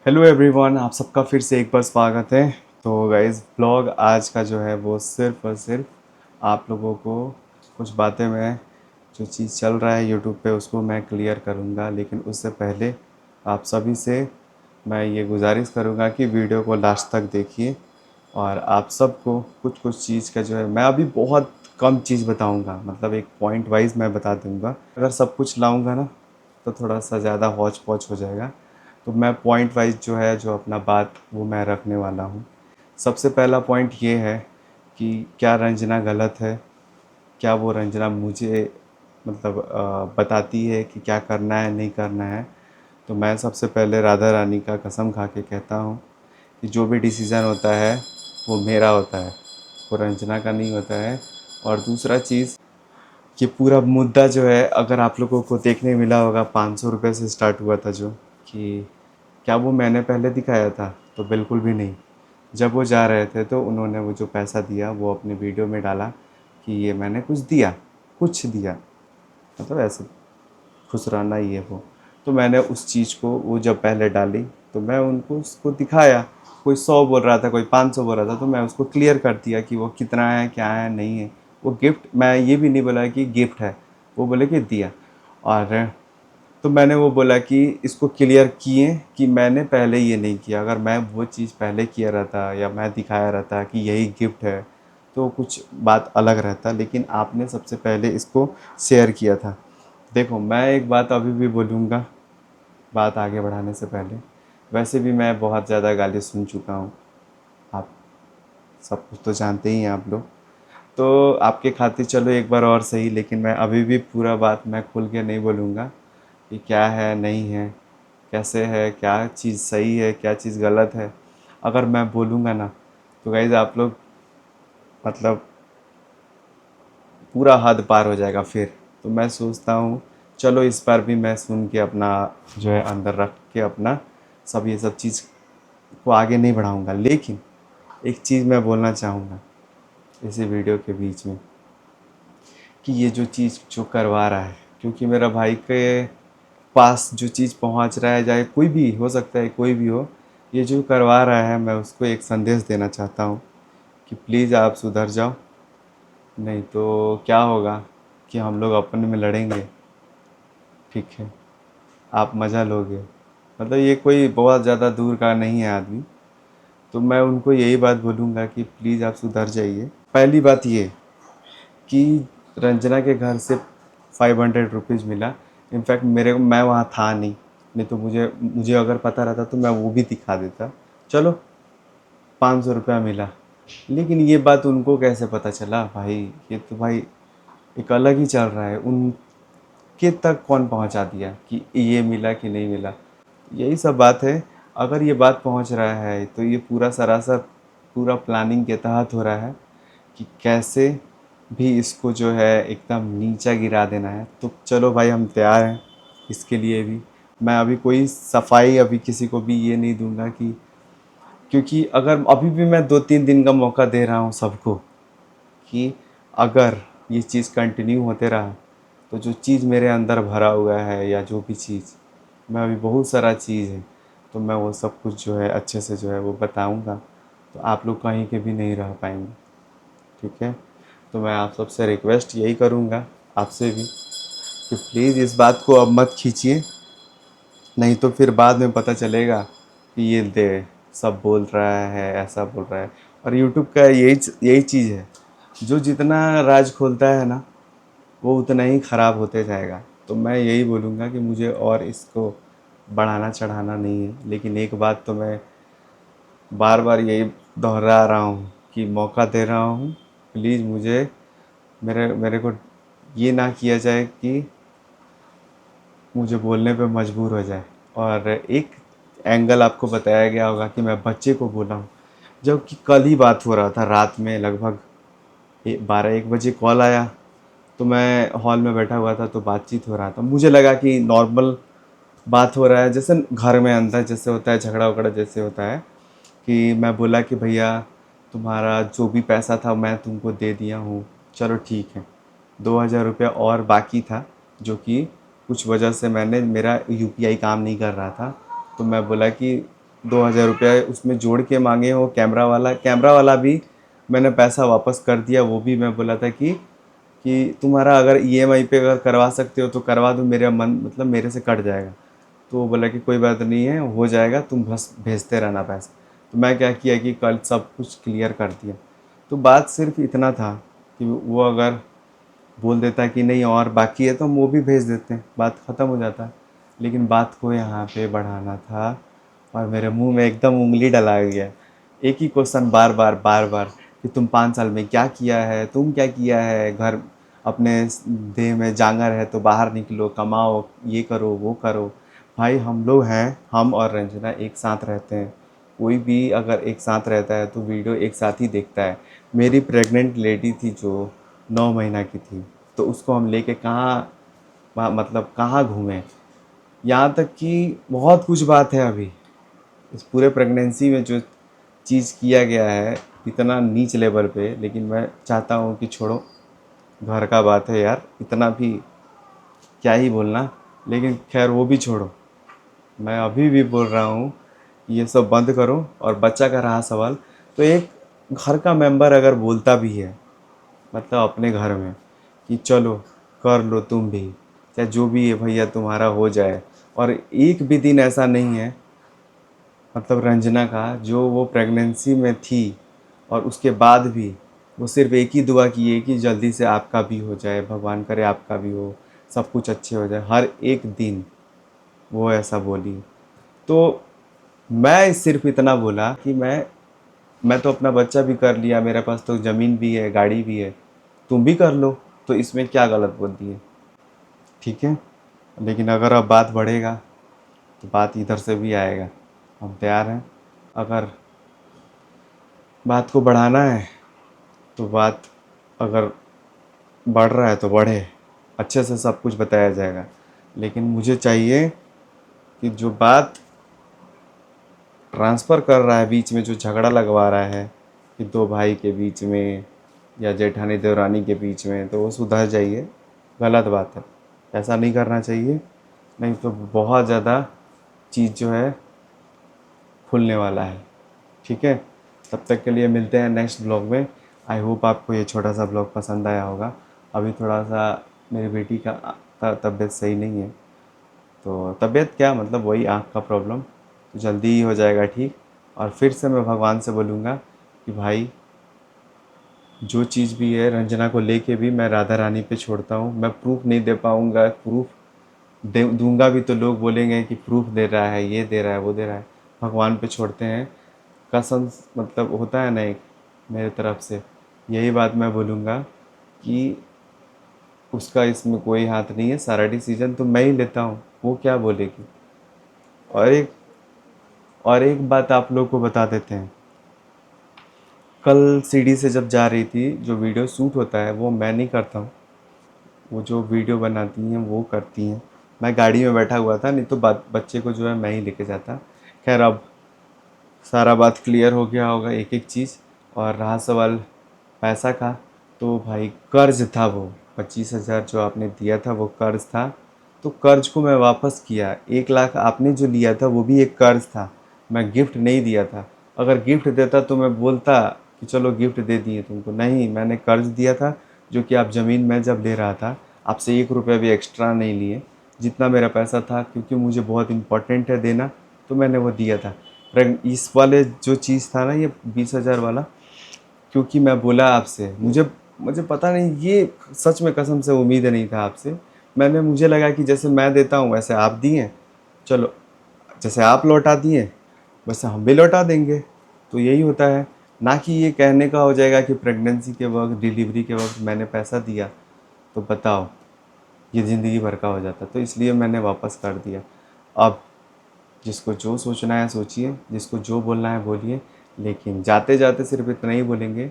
Hello everyone, आप सबका फिर से एक बार स्वागत है। तो गाइस, ब्लॉग आज का जो है वो सिर्फ़ और सिर्फ आप लोगों को कुछ बातें मैं जो चीज़ चल रहा है यूट्यूब पे उसको मैं क्लियर करूँगा। लेकिन उससे पहले आप सभी से मैं ये गुज़ारिश करूँगा कि वीडियो को लास्ट तक देखिए। और आप सबको कुछ कुछ चीज़ का जो है मैं अभी बहुत कम चीज़ बताऊँगा, मतलब एक पॉइंट वाइज़ मैं बता दूँगा। अगर सब कुछ लाऊँगा ना तो थोड़ा सा ज़्यादा हौच पौच हो जाएगा। तो मैं पॉइंट वाइज जो है जो अपना बात वो मैं रखने वाला हूँ। सबसे पहला पॉइंट ये है कि क्या रंजना गलत है? क्या वो रंजना मुझे मतलब बताती है कि क्या करना है नहीं करना है? तो मैं सबसे पहले राधा रानी का कसम खा के कहता हूँ कि जो भी डिसीज़न होता है वो मेरा होता है, वो रंजना का नहीं होता है। और दूसरा चीज़, ये पूरा मुद्दा जो है अगर आप लोगों को देखने मिला होगा 500 रुपये से स्टार्ट हुआ था जो, कि क्या वो मैंने पहले दिखाया था? तो बिल्कुल भी नहीं। जब वो जा रहे थे तो उन्होंने वो जो पैसा दिया वो अपने वीडियो में डाला कि ये मैंने कुछ दिया, मतलब ऐसे खुसराना ये वो। तो मैंने उस चीज़ को वो जब पहले डाली तो मैं उनको उसको दिखाया। कोई 100 बोल रहा था, कोई 500 बोल रहा था, तो मैं उसको क्लियर कर दिया कि वो कितना है, क्या है, नहीं है। वो गिफ्ट, मैं ये भी नहीं बोला कि गिफ्ट है, वो बोले कि दिया। और तो मैंने वो बोला कि इसको क्लियर किए कि मैंने पहले ये नहीं किया। अगर मैं वो चीज़ पहले किया रहता या मैं दिखाया रहता कि यही गिफ्ट है तो कुछ बात अलग रहता, लेकिन आपने सबसे पहले इसको शेयर किया था। देखो, मैं एक बात अभी भी बोलूँगा बात आगे बढ़ाने से पहले। वैसे भी मैं बहुत ज़्यादा गाली सुन चुका हूँ, आप सब कुछ तो जानते ही हैं आप लोग। तो आपके खातिर चलो एक बार और सही, लेकिन मैं अभी भी पूरा बात मैं खुल के नहीं बोलूँगा कि क्या है नहीं है, कैसे है, क्या चीज़ सही है, क्या चीज़ गलत है। अगर मैं बोलूँगा ना तो गाइज़ आप लोग मतलब पूरा हद पार हो जाएगा फिर। तो मैं सोचता हूँ चलो इस बार भी मैं सुन के अपना जो है अंदर रख के अपना सब ये सब चीज़ को आगे नहीं बढ़ाऊँगा। लेकिन एक चीज़ मैं बोलना चाहूँगा इसी वीडियो के बीच में, कि ये जो चीज़ जो करवा रहा है, क्योंकि मेरा भाई के पास जो चीज़ पहुंच रहा है, चाहे कोई भी हो सकता है, कोई भी हो, ये जो करवा रहा है, मैं उसको एक संदेश देना चाहता हूँ कि प्लीज़ आप सुधर जाओ। नहीं तो क्या होगा कि हम लोग अपने में लड़ेंगे, ठीक है? आप मज़ा लोगे। मतलब ये कोई बहुत ज़्यादा दूर का नहीं है आदमी। तो मैं उनको यही बात बोलूँगा कि प्लीज़ आप सुधर जाइए। पहली बात ये कि रंजना के घर से 500 रुपीज़ मिला। इनफैक्ट मेरे को, मैं वहाँ था नहीं, नहीं तो मुझे मुझे अगर पता रहता तो मैं वो भी दिखा देता। चलो 500 रुपया मिला, लेकिन ये बात उनको कैसे पता चला भाई? ये तो भाई एक अलग ही चल रहा है। उनके तक कौन पहुँचा दिया कि ये मिला कि नहीं मिला? यही सब बात है। अगर ये बात पहुँच रहा है तो ये पूरा सरासर पूरा प्लानिंग के तहत हो रहा है कि कैसे भी इसको जो है एकदम नीचा गिरा देना है। तो चलो भाई, हम तैयार हैं इसके लिए भी। मैं अभी कोई सफाई अभी किसी को भी ये नहीं दूंगा कि, क्योंकि अगर अभी भी मैं 2-3 दिन का मौका दे रहा हूँ सबको कि अगर ये चीज़ कंटिन्यू होते रहा तो जो चीज़ मेरे अंदर भरा हुआ है या जो भी चीज़, मैं अभी बहुत सारा चीज़ है, तो मैं वो सब कुछ जो है अच्छे से जो है वो बताऊंगा। तो आप लोग कहीं के भी नहीं रह पाएंगे, ठीक है? तो मैं आप सबसे रिक्वेस्ट यही करूँगा, आपसे भी, कि प्लीज़ इस बात को अब मत खींचिए। नहीं तो फिर बाद में पता चलेगा कि ये दे सब बोल रहा है, ऐसा बोल रहा है। और यूट्यूब का यही चीज़ है, जो जितना राज खोलता है ना वो उतना ही ख़राब होते जाएगा। तो मैं यही बोलूँगा कि मुझे और इसको बढ़ाना चढ़ाना नहीं है, लेकिन एक बात तो मैं बार बार यही दोहरा रहा हूँ कि मौका दे रहा हूँ। प्लीज़ मुझे, मेरे मेरे को ये ना किया जाए कि मुझे बोलने पे मजबूर हो जाए। और एक एंगल आपको बताया गया होगा कि मैं बच्चे को बोला हूँ, जबकि कल ही बात हो रहा था रात में लगभग 12-1 बजे कॉल आया। तो मैं हॉल में बैठा हुआ था तो बातचीत हो रहा था, मुझे लगा कि नॉर्मल बात हो रहा है, जैसे घर में अंदर जैसे होता है, झगड़ा वगड़ा जैसे होता है। कि मैं बोला कि भैया तुम्हारा जो भी पैसा था मैं तुमको दे दिया हूँ, चलो ठीक है। 2,000 रुपया और बाकी था, जो कि कुछ वजह से मेरा यूपीआई काम नहीं कर रहा था। तो मैं बोला कि 2,000 रुपया उसमें जोड़ के मांगे हो। कैमरा वाला भी मैंने पैसा वापस कर दिया। वो भी मैं बोला था कि तुम्हारा अगर ईएमआई पे अगर करवा सकते हो तो करवा दो, मेरा मन मतलब मेरे से कट जाएगा। तो वो बोला कि कोई बात नहीं है, हो जाएगा, तुम बस भेजते रहना पैसा। तो मैं क्या किया कि कल सब कुछ क्लियर कर दिया। तो बात सिर्फ इतना था कि वो अगर बोल देता कि नहीं और बाकी है तो हम वो भी भेज देते हैं, बात ख़त्म हो जाता। लेकिन बात को यहाँ पे बढ़ाना था और मेरे मुंह में एकदम उंगली डला गया। एक ही क्वेश्चन बार बार बार बार कि तुम 5 साल में क्या किया है, तुम क्या किया है, घर अपने देह में जांगर है तो बाहर निकलो, कमाओ, ये करो वो करो। भाई हम लोग हैं, हम और रंजना एक साथ रहते हैं। कोई भी अगर एक साथ रहता है तो वीडियो एक साथ ही देखता है। मेरी प्रेग्नेंट लेडी थी जो 9 महीना की थी, तो उसको हम लेके कहाँ मतलब कहाँ घूमें। यहाँ तक कि बहुत कुछ बात है अभी इस पूरे प्रेगनेंसी में जो चीज़ किया गया है इतना नीच लेवल पे। लेकिन मैं चाहता हूँ कि छोड़ो, घर का बात है यार, इतना भी क्या ही बोलना। लेकिन खैर वो भी छोड़ो, मैं अभी भी बोल रहा हूँ कि ये सब बंद करो। और बच्चा का रहा सवाल, तो एक घर का मेंबर अगर बोलता भी है मतलब अपने घर में कि चलो कर लो तुम भी, चाहे जो भी है भैया तुम्हारा हो जाए। और एक भी दिन ऐसा नहीं है मतलब रंजना का जो वो प्रेगनेंसी में थी और उसके बाद भी वो सिर्फ एक ही दुआ की है कि जल्दी से आपका भी हो जाए, भगवान करे आपका भी हो, सब कुछ अच्छे हो जाए। हर एक दिन वो ऐसा बोली। तो मैं सिर्फ इतना बोला कि मैं तो अपना बच्चा भी कर लिया, मेरे पास तो ज़मीन भी है, गाड़ी भी है, तुम भी कर लो, तो इसमें क्या गलत बोल दिए। ठीक है, लेकिन अगर अब बात बढ़ेगा तो बात इधर से भी आएगा। हम तैयार हैं। अगर बात को बढ़ाना है तो बात अगर बढ़ रहा है तो बढ़े, अच्छे से सब कुछ बताया जाएगा। लेकिन मुझे चाहिए कि जो बात ट्रांसफ़र कर रहा है, बीच में जो झगड़ा लगवा रहा है कि दो भाई के बीच में या जेठानी देवरानी के बीच में, तो वो सुधर जाइए। गलत बात है, ऐसा नहीं करना चाहिए। नहीं तो बहुत ज़्यादा चीज़ जो है खुलने वाला है। ठीक है, तब तक के लिए मिलते हैं नेक्स्ट ब्लॉग में। आई होप आपको ये छोटा सा ब्लॉग पसंद आया होगा। अभी थोड़ा सा मेरी बेटी का तबीयत सही नहीं है, तो तबीयत क्या मतलब वही आँख का प्रॉब्लम, तो जल्दी ही हो जाएगा ठीक। और फिर से मैं भगवान से बोलूँगा कि भाई जो चीज़ भी है रंजना को लेके भी मैं राधा रानी पे छोड़ता हूँ। मैं प्रूफ नहीं दे पाऊँगा, प्रूफ दे दूंगा भी तो लोग बोलेंगे कि प्रूफ दे रहा है, ये दे रहा है, वो दे रहा है। भगवान पे छोड़ते हैं, कसम मतलब होता है ना एक मेरे तरफ से। यही बात मैं बोलूँगा कि उसका इसमें कोई हाथ नहीं है, सारा डिसीजन तो मैं ही लेता हूँ, वो क्या बोलेगी। और एक बात आप लोग को बता देते हैं, कल सीढ़ी से जब जा रही थी, जो वीडियो शूट होता है वो मैं नहीं करता हूँ, वो जो वीडियो बनाती हैं वो करती हैं। मैं गाड़ी में बैठा हुआ था, नहीं तो बच्चे को जो है मैं ही लेके जाता। खैर अब सारा बात क्लियर हो गया होगा एक एक चीज़। और रहा सवाल पैसा का, तो भाई कर्ज था वो 25,000 जो आपने दिया था वो कर्ज था। तो कर्ज को मैं वापस किया। 1 लाख आपने जो लिया था वो भी एक कर्ज था, मैं गिफ्ट नहीं दिया था। अगर गिफ्ट देता तो मैं बोलता कि चलो गिफ्ट दे दिए तुमको, नहीं, मैंने कर्ज दिया था। जो कि आप ज़मीन मैं जब ले रहा था आपसे 1 रुपया भी एक्स्ट्रा नहीं लिए, जितना मेरा पैसा था, क्योंकि मुझे बहुत इम्पोर्टेंट है देना, तो मैंने वो दिया था। इस वाले जो चीज़ था ना ये 20,000 वाला, क्योंकि मैं बोला आपसे, मुझे मुझे पता नहीं, ये सच में कसम से उम्मीद नहीं था आपसे। मुझे लगा कि जैसे मैं देता हूँ वैसे आप दिए, चलो जैसे आप लौटा दिए वैसे हम भी लौटा देंगे। तो यही होता है, ना कि ये कहने का हो जाएगा कि प्रेगनेंसी के वक्त, डिलीवरी के वक्त मैंने पैसा दिया, तो बताओ ये ज़िंदगी भर का हो जाता। तो इसलिए मैंने वापस कर दिया। अब जिसको जो सोचना है सोचिए, जिसको जो बोलना है बोलिए। लेकिन जाते जाते सिर्फ इतना ही बोलेंगे,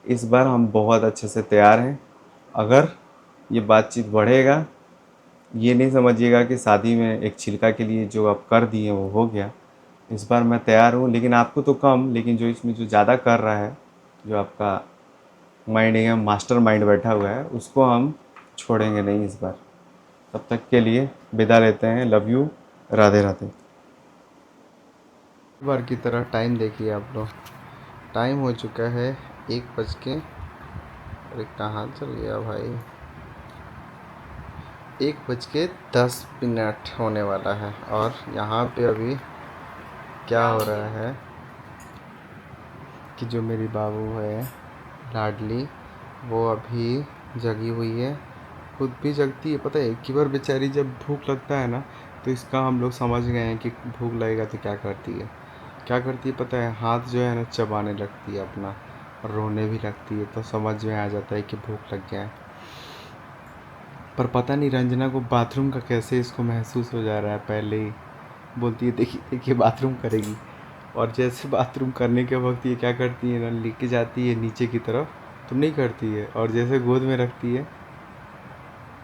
इस बार हम बहुत अच्छे से तैयार हैं। अगर ये बातचीत बढ़ेगा, ये नहीं समझिएगा कि शादी में एक छिलका के लिए जो आप कर दिए वो हो गया। इस बार मैं तैयार हूँ, लेकिन आपको तो कम, लेकिन जो इसमें जो ज़्यादा कर रहा है, जो आपका माइंड है, मास्टर माइंड बैठा हुआ है, उसको हम छोड़ेंगे नहीं इस बार। तब तक के लिए विदा लेते हैं। Love you. राधे राधे। बार की तरह टाइम देखिए आप लोग, टाइम हो चुका है 1 बज के, अरे कहाँ चल गया भाई, 1 बज के 10 मिनट होने वाला है। और यहाँ पे अभी क्या हो रहा है कि जो मेरी बाबू है लाडली, वो अभी जगी हुई है, खुद भी जगती है। पता है एक ही बार बेचारी जब भूख लगता है ना, तो इसका हम लोग समझ गए हैं कि भूख लगेगा तो क्या करती है, क्या करती है पता है, हाथ जो है ना चबाने लगती है अपना, और रोने भी लगती है, तो समझ में आ जाता है कि भूख लग गया है। पर पता नहीं रंजना को बाथरूम का कैसे इसको महसूस हो जा रहा है, पहले ही बोलती है देखिए देखिए बाथरूम करेगी, और जैसे बाथरूम करने के वक्त ये क्या करती है ना, लेके जाती है नीचे की तरफ तो नहीं करती है, और जैसे गोद में रखती है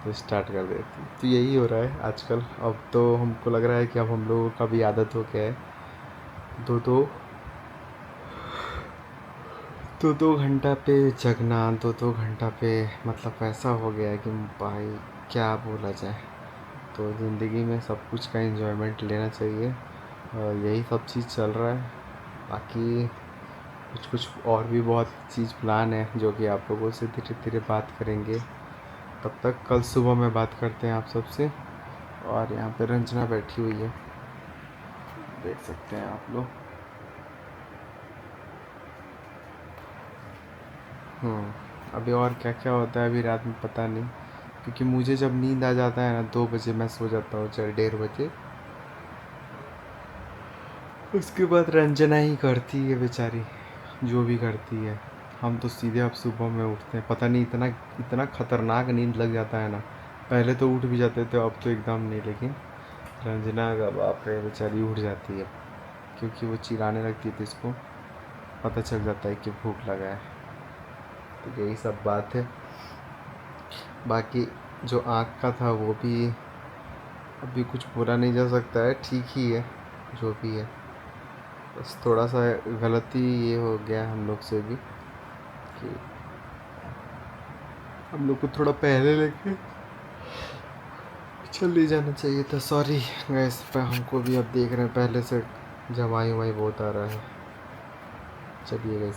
तो स्टार्ट कर देती है। तो यही हो रहा है आजकल। अब तो हमको लग रहा है कि अब हम लोगों का भी आदत हो गया है, दो दो दो दो घंटा पे जगना, दो दो घंटा पे, मतलब ऐसा हो गया है कि भाई क्या बोला जाए। तो ज़िंदगी में सब कुछ का एंजॉयमेंट लेना चाहिए, और यही सब चीज़ चल रहा है। बाकी कुछ कुछ और भी बहुत चीज़ प्लान है जो कि आप लोगों से धीरे धीरे बात करेंगे। तब तक कल सुबह में बात करते हैं आप सबसे। और यहाँ पे रंजना बैठी हुई है, देख सकते हैं आप लोग। अभी और क्या क्या होता है अभी रात में पता नहीं, क्योंकि मुझे जब नींद आ जाता है ना 2 बजे मैं सो जाता हूँ, चल 1:30 बजे। उसके बाद रंजना ही करती है बेचारी जो भी करती है। हम तो सीधे अब सुबह में उठते हैं, पता नहीं इतना इतना खतरनाक नींद लग जाता है ना। पहले तो उठ भी जाते थे, अब तो एकदम नहीं। लेकिन रंजना का बाप रे, बेचारी उठ जाती है, क्योंकि वो चिल्लाने लगती थी, इसको पता चल जाता है कि भूख लगा है। तो यही सब बात है। बाकी जो आँख का था वो भी अभी कुछ बोला नहीं जा सकता है, ठीक ही है जो भी है। बस थोड़ा सा गलती ये हो गया हम लोग से भी कि हम लोग को थोड़ा पहले लेके चल ले जाना चाहिए था। सॉरी गैस पे, हमको भी अब देख रहे हैं पहले से जमाई वमाई बहुत आ रहा है। चलिए गैस।